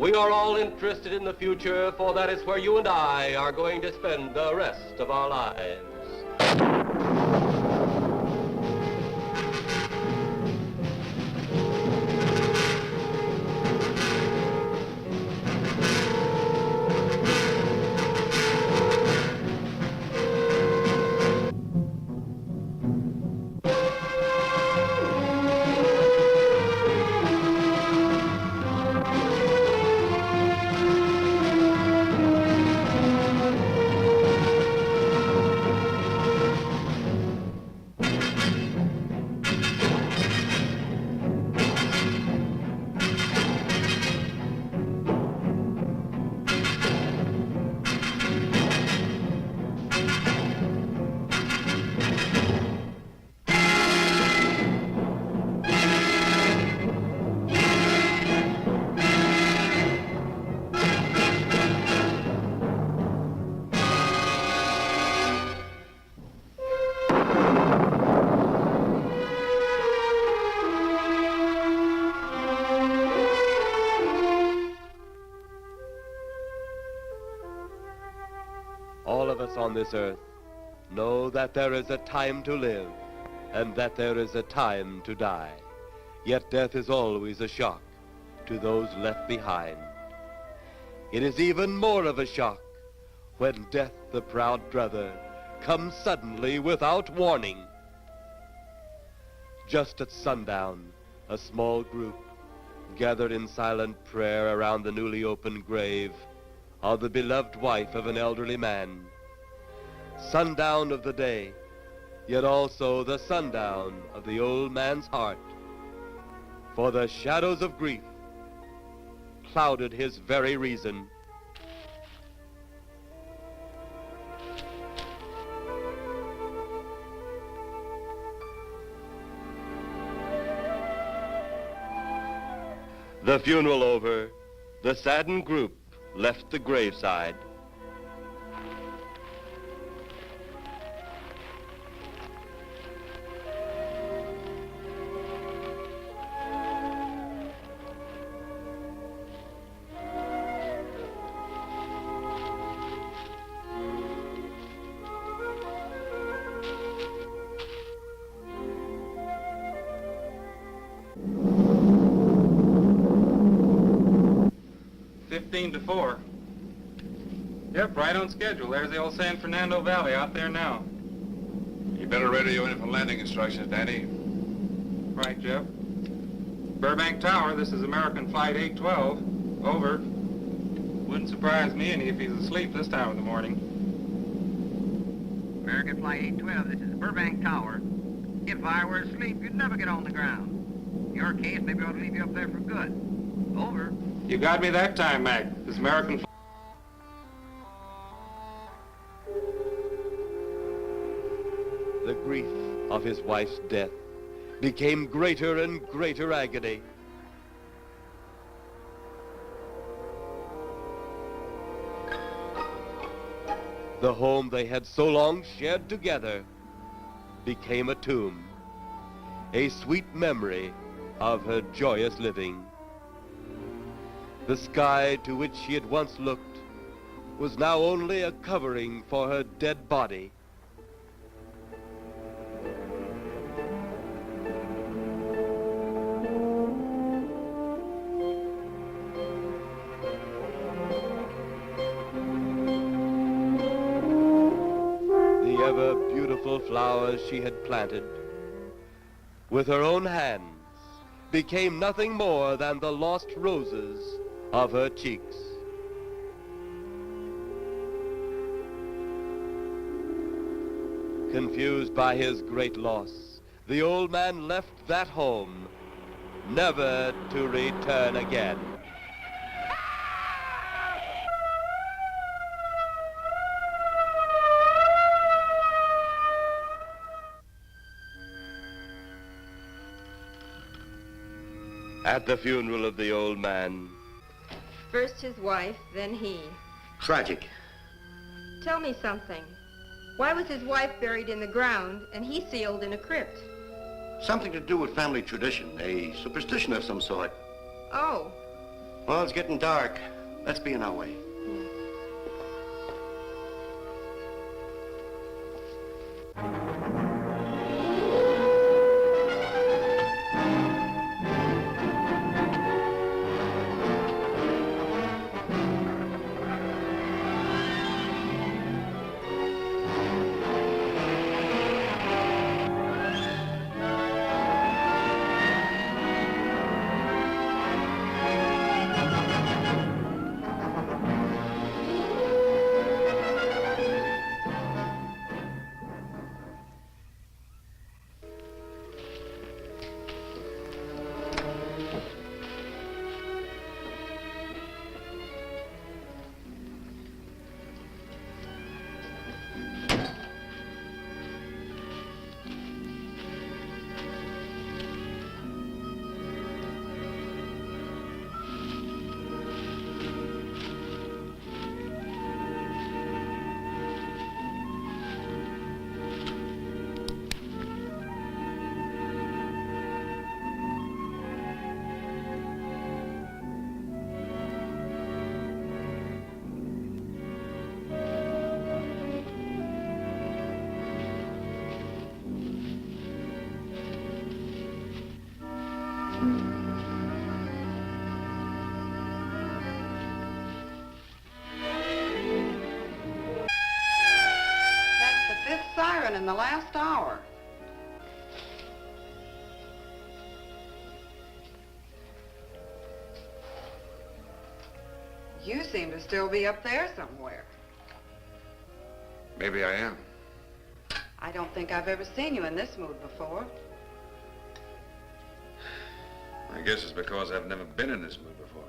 We are all interested in the future, for that is where you and I are going to spend the rest of our lives. All of us on this earth know that there is a time to live and that there is a time to die. Yet death is always a shock to those left behind. It is even more of a shock when death, the proud brother, comes suddenly without warning. Just at sundown, a small group gathered in silent prayer around the newly opened grave of the beloved wife of an elderly man. Sundown of the day, yet also the sundown of the old man's heart. For the shadows of grief clouded his very reason. The funeral over, the saddened group left the graveside. To 4. Yep, right on schedule. There's the old San Fernando Valley out there now. You better radio in for landing instructions, Danny. Right, Jeff. Burbank Tower, this is American Flight 812. Over. Wouldn't surprise me any if he's asleep this time of the morning. American Flight 812, this is Burbank Tower. If I were asleep, you'd never get on the ground. In your case, maybe I ought to leave you up there for good. Over. You got me that time, Mac. This American... The grief of his wife's death became greater and greater agony. The home they had so long shared together became a tomb, a sweet memory of her joyous living. The sky to which she had once looked was now only a covering for her dead body. The ever-beautiful flowers she had planted with her own hands became nothing more than the lost roses of her cheeks. Confused by his great loss, the old man left that home, never to return again. At the funeral of the old man, first his wife, then he. Tragic. Tell me something. Why was his wife buried in the ground and he sealed in a crypt? Something to do with family tradition, a superstition of some sort. Oh, Well, it's getting dark. Let's be on our way. That's the fifth siren in the last hour. You seem to still be up there somewhere. Maybe I am. I don't think I've ever seen you in this mood before. I guess it's because I've never been in this mood before.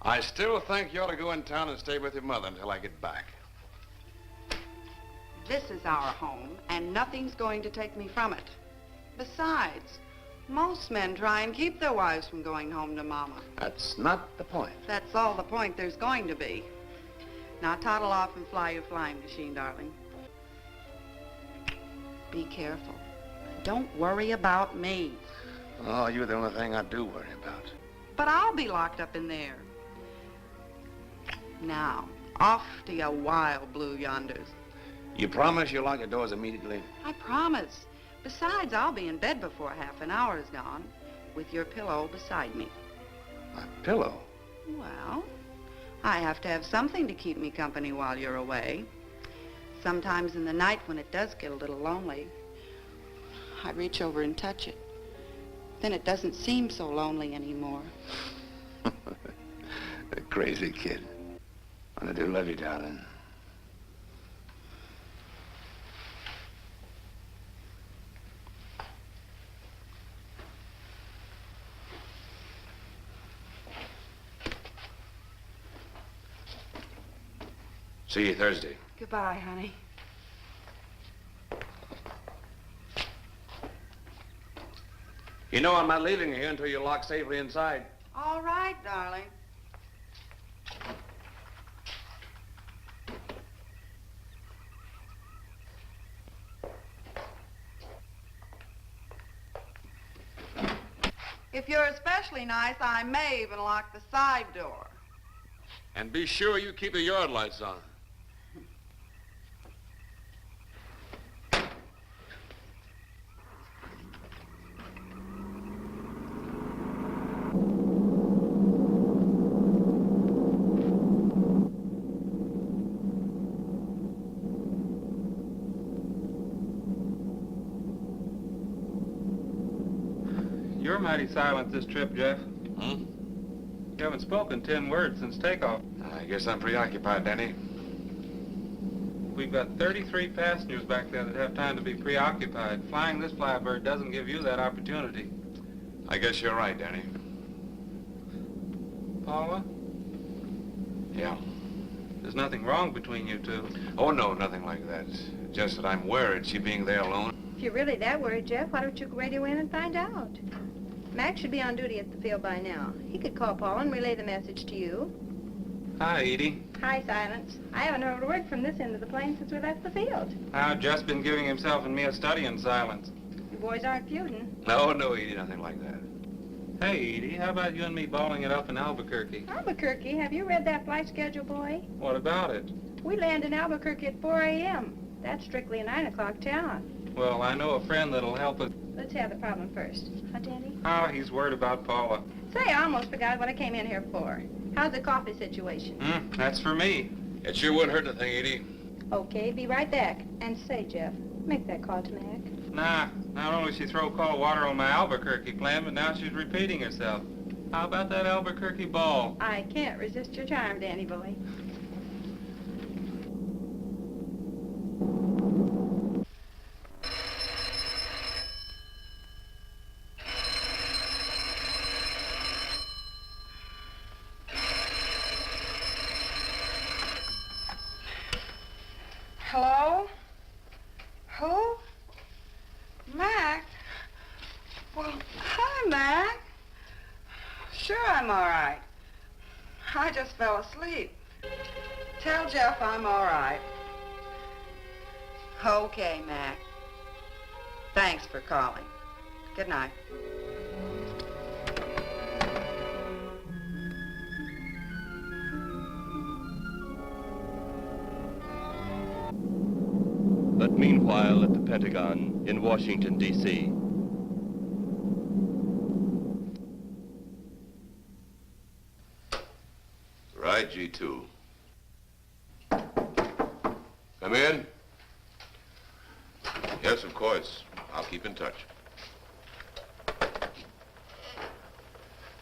I still think you ought to go in town and stay with your mother until I get back. This is our home, and nothing's going to take me from it. Besides, most men try and keep their wives from going home to Mama. That's not the point. That's all the point there's going to be. Now toddle off and fly your flying machine, darling. Be careful. Don't worry about me. Oh, you're the only thing I do worry about. But I'll be locked up in there. Now, off to your wild blue yonders. You promise you'll lock your doors immediately? I promise. Besides, I'll be in bed before half an hour is gone, with your pillow beside me. My pillow? Well, I have to have something to keep me company while you're away. Sometimes in the night when it does get a little lonely, I reach over and touch it. Then it doesn't seem so lonely anymore. A crazy kid. I do love you, darling. See you Thursday. Goodbye, honey. You know I'm not leaving you here until you're locked safely inside. All right, darling. If you're especially nice, I may even lock the side door. And be sure you keep the yard lights on. You're mighty silent this trip, Jeff. Huh? You haven't spoken 10 words since takeoff. I guess I'm preoccupied, Danny. We've got 33 passengers back there that have time to be preoccupied. Flying this flybird doesn't give you that opportunity. I guess you're right, Danny. Paula, Yeah. there's nothing wrong between you two. Oh, no, nothing like that. Just that I'm worried she being there alone. If you're really that worried, Jeff, why don't you radio in and find out? Mac should be on duty at the field by now. He could call Paul and relay the message to you. Hi, Edie. Hi, Silence. I haven't heard a word from this end of the plane since we left the field. I've just been giving himself and me a study in silence. You boys aren't feuding. No, no, Edie, nothing like that. Hey, Edie, how about you and me balling it up in Albuquerque? Albuquerque, have you read that flight schedule, boy? What about it? We land in Albuquerque at 4 a.m. That's strictly a 9 o'clock town. Well, I know a friend that'll help us. Let's have the problem first. Huh, Danny? Oh, he's worried about Paula. Say, I almost forgot what I came in here for. How's the coffee situation? That's for me. It sure wouldn't hurt a thing, Edie. Okay, be right back. And say, Jeff, make that call to Mac. Nah, not only she throw cold water on my Albuquerque plan, but now she's repeating herself. How about that Albuquerque ball? I can't resist your charm, Danny boy. Hello? Who? Mac? Well, hi, Mac. Sure, I'm all right. I just fell asleep. Tell Jeff I'm all right. Okay, Mac. Thanks for calling. Good night. But meanwhile, at the Pentagon in Washington, D.C., Right, G2. Come in. Yes, of course. I'll keep in touch.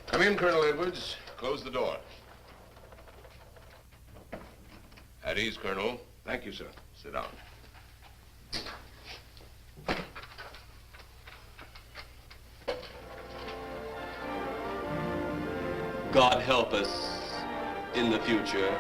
Come in, Colonel Edwards. Close the door. At ease, Colonel. Thank you, sir. Sit down. God help us in the future.